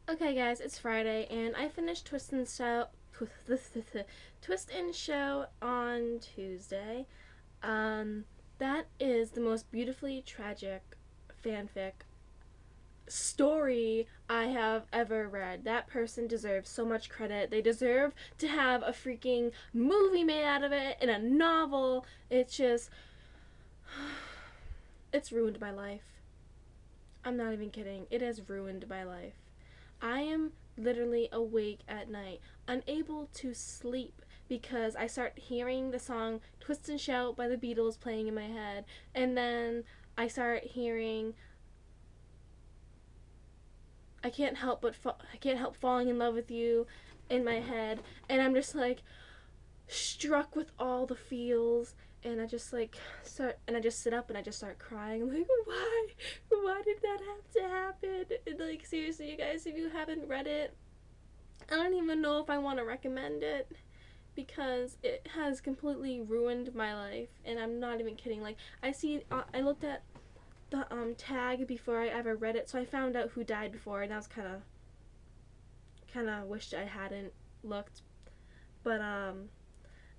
Okay, guys, it's Friday, and I finished Twist and Show on Tuesday. That is the most beautifully tragic fanfic story I have ever read. That person deserves so much credit. They deserve to have a freaking movie made out of it and a novel. It's ruined my life. I'm not even kidding. It has ruined my life. I am literally awake at night, unable to sleep because I start hearing the song Twist and Shout by the Beatles playing in my head, and then I start hearing I can't help falling in love with you in my head, and I'm just like struck with all the feels, and I just sit up and I just start crying. I'm like, why did that have to happen? And like, seriously, you guys, if you haven't read it, I don't even know if I want to recommend it because it has completely ruined my life, and I'm not even kidding. Like, I looked at the tag before I ever read it, so I found out who died before, and I was kind of wished I hadn't looked, but I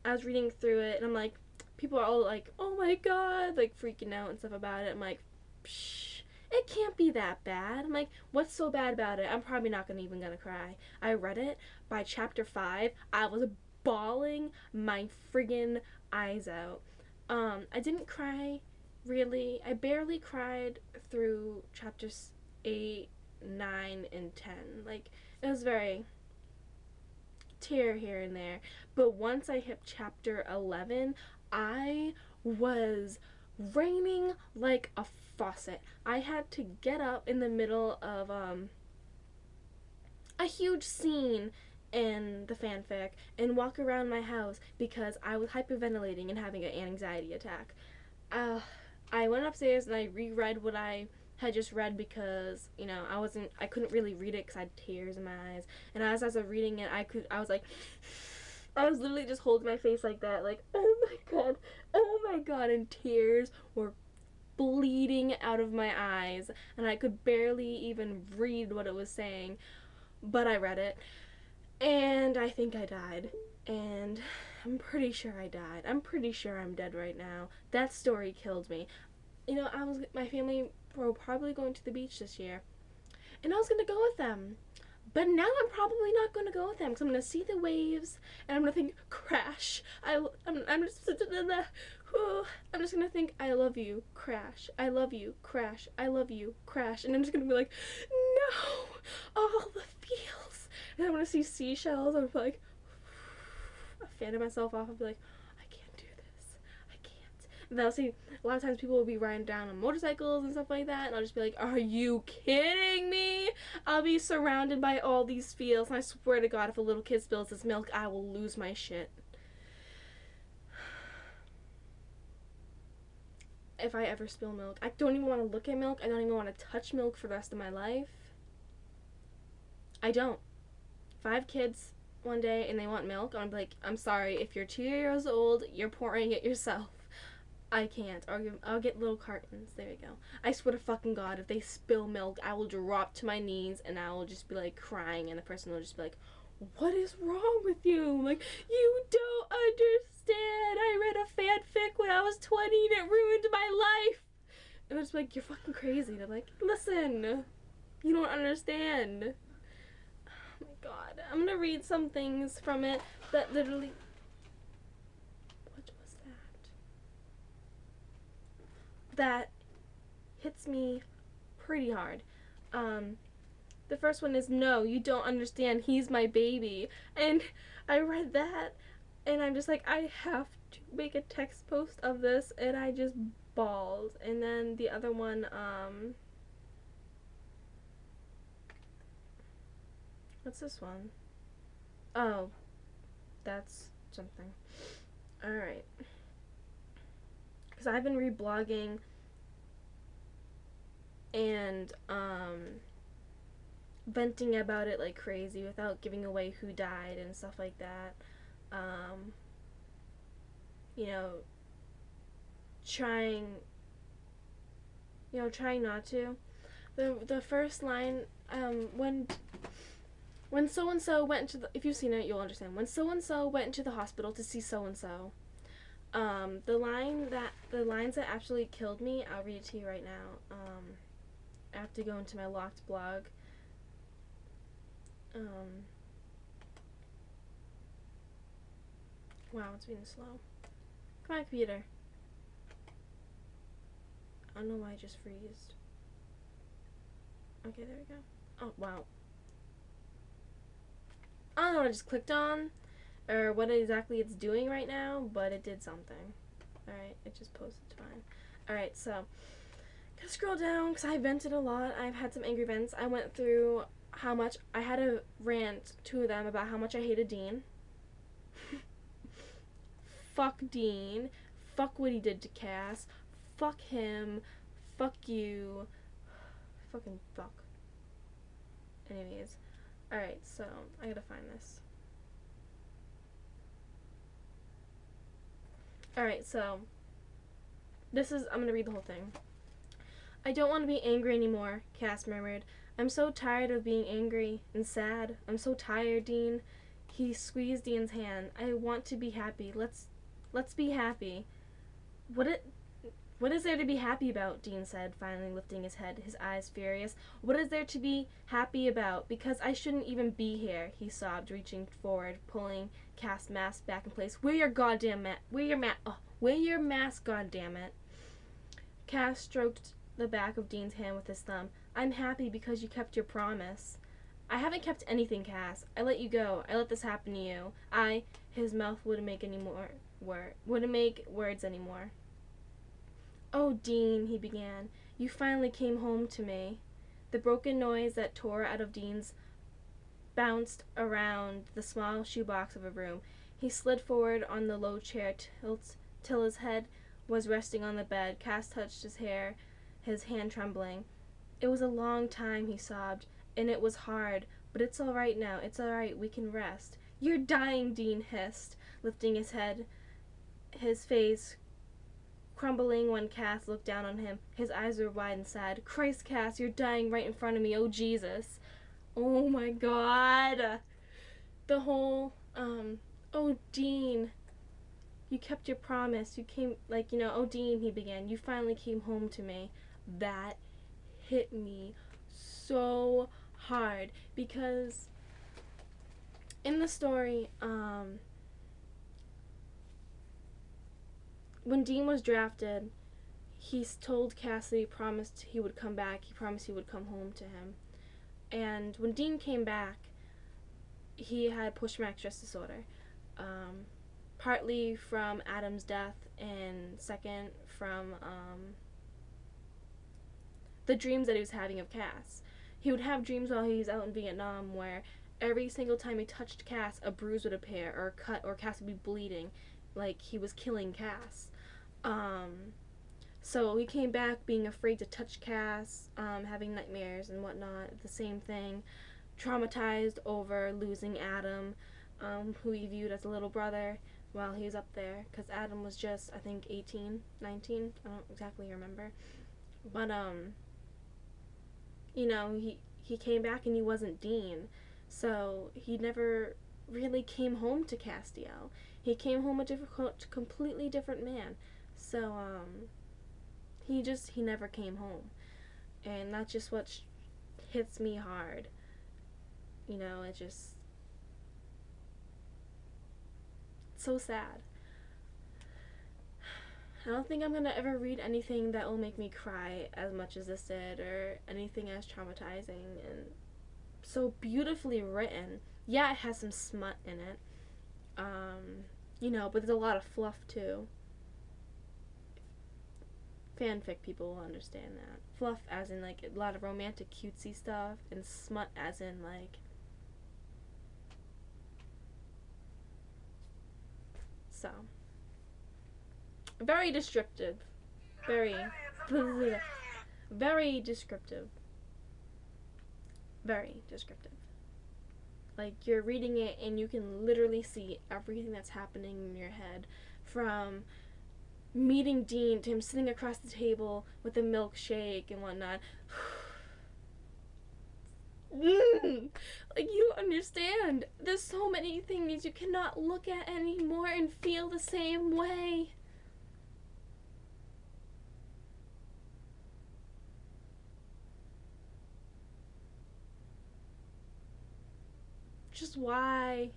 was reading through it, and I'm like, people are all like, oh my god, like freaking out and stuff about it. I'm like, psh, it can't be that bad. I'm like, what's so bad about it? I'm probably not even gonna cry. I read it. By chapter 5, I was bawling my friggin' eyes out. I didn't cry, really. I barely cried through chapters 8, 9, and 10. Like, it was very tear here and there. But once I hit chapter 11, I was raining like a faucet. I had to get up in the middle of a huge scene in the fanfic and walk around my house because I was hyperventilating and having an anxiety attack. I went upstairs and I reread what I had just read because, you know, I couldn't really read it because I had tears in my eyes. And as I was reading it, I was like, I was literally just holding my face like that, like, oh my god, and tears were bleeding out of my eyes, and I could barely even read what it was saying, but I read it, and I think I died. And I'm pretty sure I died. I'm pretty sure I'm dead right now. That story killed me. You know, my family were probably going to the beach this year, and I was gonna go with them. But now I'm probably not going to go with them because I'm going to see the waves and I'm going to think, crash. I'm just going to think, I love you, crash. I love you, crash. I love you, crash. And I'm just going to be like, no, all the feels. And I'm going to see seashells and I'm like, a fan of myself off and be like, I can't do this. I can't. And then I'll see a lot of times people will be riding down on motorcycles and stuff like that, and I'll just be like, are you kidding me? I'll be surrounded by all these feels, and I swear to God, if a little kid spills this milk, I will lose my shit. If I ever spill milk, I don't even want to look at milk. I don't even want to touch milk for the rest of my life. I don't. If I have kids one day and they want milk, I'm like, I'm sorry, if you're 2 years old, you're pouring it yourself. I can't. I'll get little cartons. There you go. I swear to fucking God, if they spill milk, I will drop to my knees and I will just be like crying, and the person will just be like, what is wrong with you? I'm like, you don't understand. I read a fanfic when I was 20 and it ruined my life. And it's like, you're fucking crazy. And I'm like, listen, you don't understand. Oh my God. I'm gonna read some things from it that literally... What was that? That hits me pretty hard. The first one is, no, you don't understand, he's my baby. And I read that and I'm just like, I have to make a text post of this, and I just bawled. And then the other one, what's this one? Oh, that's something. Alright. Because I've been reblogging and venting about it like crazy without giving away who died and stuff like that. You know, trying not to. The first line, when When so and so went into the, if you've seen it, you'll understand. When so and so went into the hospital to see so and so. The lines that absolutely killed me, I'll read it to you right now. I have to go into my locked blog. Um, wow, it's being slow. Come on, computer. I don't know why I just freezed. Okay, there we go. Oh, wow. I don't know what I just clicked on or what exactly it's doing right now, but it did something. Alright, it just posted fine. Alright, so gonna scroll down because I vented a lot. I've had some angry vents. I went through how much I had a rant to them about how much I hated Dean. Fuck Dean. Fuck what he did to Cass. Fuck him. Fuck you. Fucking fuck. Anyways. Alright, so I gotta find this. Alright, so this is, I'm gonna read the whole thing. I don't want to be angry anymore, Cass murmured. I'm so tired of being angry and sad. I'm so tired, Dean. He squeezed Dean's hand. I want to be happy. Let's be happy. What is there to be happy about? Dean said, finally lifting his head, his eyes furious. What is there to be happy about? Because I shouldn't even be here, he sobbed, reaching forward, pulling Cass' mask back in place. Wear your goddamn mask. Wear your mask, goddammit. Cass stroked the back of Dean's hand with his thumb. I'm happy because you kept your promise. I haven't kept anything, Cass. I let you go. I let this happen to you. His mouth wouldn't make words anymore. Oh, Dean, he began. You finally came home to me. The broken noise that tore out of Dean's bounced around the small shoebox of a room. He slid forward on the low chair till his head was resting on the bed. Cass touched his hair, his hand trembling. It was a long time, he sobbed, and it was hard, but it's all right now. It's all right. We can rest. You're dying, Dean hissed, lifting his head, his face crumbling when Cass looked down on him. His eyes were wide and sad. Christ, Cass, you're dying right in front of me. Oh, Jesus. Oh, my God. The whole, oh, Dean, you kept your promise. You came, oh, Dean, he began. You finally came home to me. That hit me so hard because in the story, when Dean was drafted, he told Cass that he promised he would come back. He promised he would come home to him. And when Dean came back, he had post-traumatic stress disorder. Partly from Adam's death, and second from the dreams that he was having of Cass. He would have dreams while he was out in Vietnam where every single time he touched Cass, a bruise would appear, or a cut, or Cass would be bleeding, like he was killing Cass. So he came back being afraid to touch Cass, having nightmares and whatnot, the same thing, traumatized over losing Adam, who he viewed as a little brother while he was up there, because Adam was just, I think, 18, 19, I don't exactly remember, but, he came back and he wasn't Dean, so he never really came home to Castiel. He came home a completely different man. So, he never came home. And that's just what hits me hard. It's so sad. I don't think I'm gonna ever read anything that will make me cry as much as this did, or anything as traumatizing and so beautifully written. Yeah, it has some smut in it. But there's a lot of fluff too. Fanfic people will understand that. Fluff as in like a lot of romantic cutesy stuff, and smut as in like so very descriptive. Very very descriptive. Very descriptive. Like you're reading it and you can literally see everything that's happening in your head, from meeting Dean to him sitting across the table with a milkshake and whatnot. Like, you don't understand. There's so many things you cannot look at anymore and feel the same way. Just why?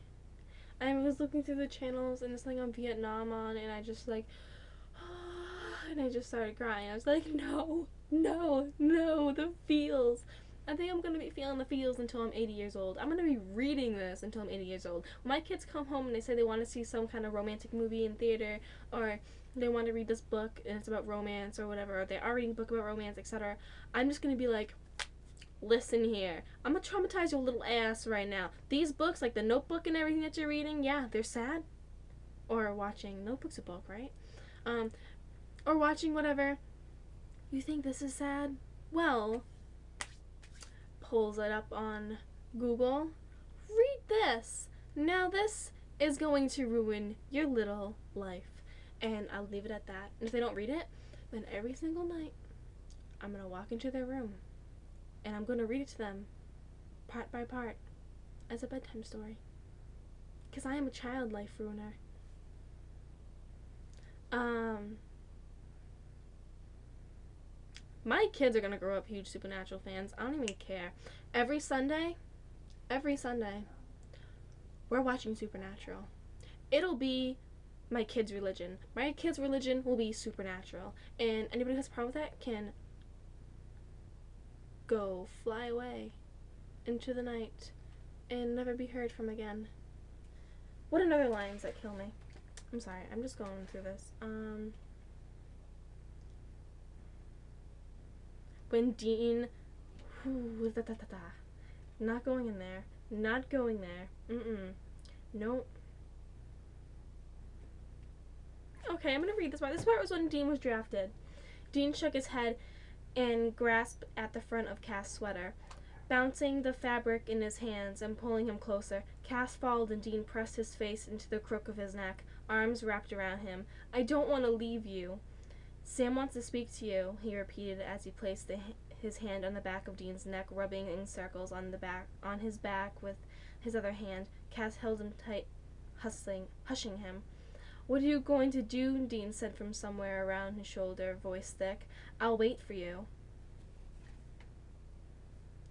I was looking through the channels and it's like on Vietnam on, and I just like, and I just started crying. I was like, no, no, no, the feels. I think I'm gonna be feeling the feels until I'm 80 years old. I'm gonna be reading this until I'm 80 years old. When my kids come home and they say they want to see some kind of romantic movie in theater, or they want to read this book and it's about romance or whatever, or they are reading a book about romance, etc., I'm just gonna be like, listen here, I'm gonna traumatize your little ass right now. These books, like the Notebook and everything that you're reading, yeah, they're sad. Or watching, Notebook's a book, right? Um, or watching whatever. You think this is sad? Well, pulls it up on Google. Read this. Now this is going to ruin your little life. And I'll leave it at that. And if they don't read it, then every single night I'm gonna walk into their room and I'm gonna read it to them part by part as a bedtime story. Because I am a child life ruiner. My kids are gonna grow up huge Supernatural fans. I don't even care. Every Sunday, we're watching Supernatural. It'll be my kids' religion. My kids' religion will be Supernatural. And anybody who has a problem with that can go fly away into the night and never be heard from again. What are other lines that kill me? I'm sorry, I'm just going through this. When Dean, not going in there, not going there. Nope. Okay, I'm gonna read this part. This part was when Dean was drafted. Dean shook his head and grasped at the front of Cass' sweater, bouncing the fabric in his hands and pulling him closer. Cass followed and Dean pressed his face into the crook of his neck, arms wrapped around him. I don't want to leave you. Sam wants to speak to you, he repeated as he placed his hand on the back of Dean's neck, rubbing in circles on his back with his other hand. Cass held him tight, hushing him. What are you going to do? Dean said from somewhere around his shoulder, voice thick. I'll wait for you.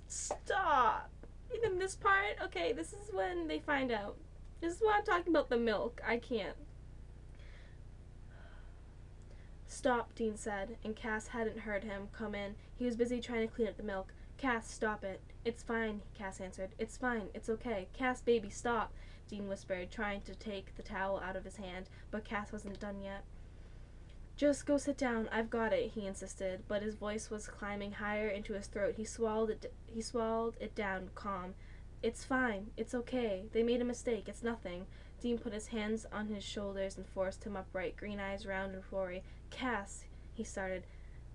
Stop! Even this part? Okay, this is when they find out. This is why I'm talking about the milk. I can't. Stop, Dean said, and Cass hadn't heard him come in. He was busy trying to clean up the milk. Cass, stop it. It's fine, Cass answered. It's fine. It's okay. Cass, baby, stop, Dean whispered, trying to take the towel out of his hand, but Cass wasn't done yet. Just go sit down. I've got it, he insisted, but his voice was climbing higher into his throat. He swallowed it down, calm. It's fine. It's okay. They made a mistake. It's nothing. Dean put his hands on his shoulders and forced him upright, green eyes round and flory. Cass, he started,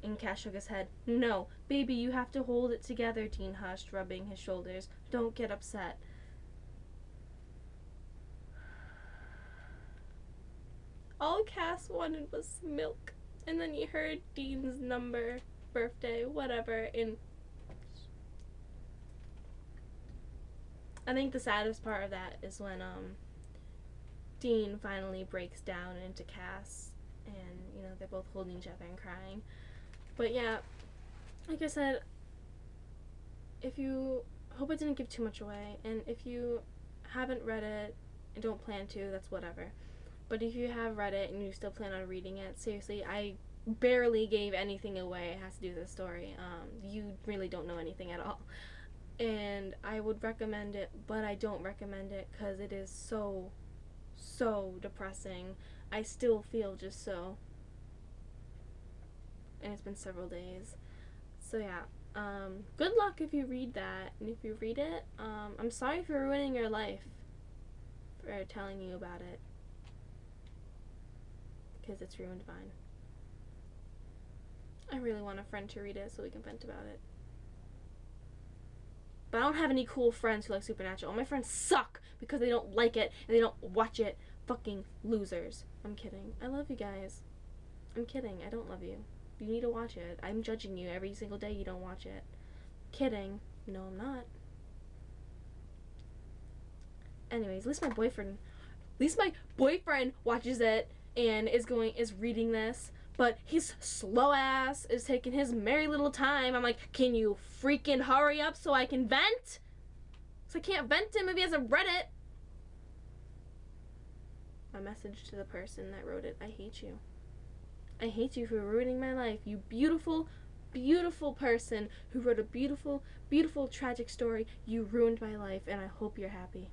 and Cass shook his head. No, baby, you have to hold it together, Dean hushed, rubbing his shoulders. Don't get upset. All Cass wanted was milk. And then he heard Dean's number, birthday, whatever, and I think the saddest part of that is when Dean finally breaks down into Cass, and they're both holding each other and crying. But yeah, like I said, if you hope it didn't give too much away, and if you haven't read it and don't plan to, that's whatever. But if you have read it and you still plan on reading it, seriously, I barely gave anything away. It has to do with the story. You really don't know anything at all. And I would recommend it, but I don't recommend it because it is so, so depressing. I still feel just so. And it's been several days. So yeah, good luck if you read that. And if you read it, I'm sorry for ruining your life for telling you about it. Because it's ruined mine. I really want a friend to read it so we can vent about it. But I don't have any cool friends who like Supernatural. All my friends suck because they don't like it and they don't watch it. Fucking losers. I'm kidding. I love you guys. I'm kidding. I don't love you. You need to watch it. I'm judging you every single day you don't watch it. Kidding. No, I'm not. Anyways, at least my boyfriend watches it and is reading this, but his slow ass is taking his merry little time. I'm like, can you freaking hurry up so I can vent? So I can't vent to him if he hasn't read it. My message to the person that wrote it: I hate you. I hate you for ruining my life. You beautiful, beautiful person who wrote a beautiful, beautiful tragic story. You ruined my life, and I hope you're happy.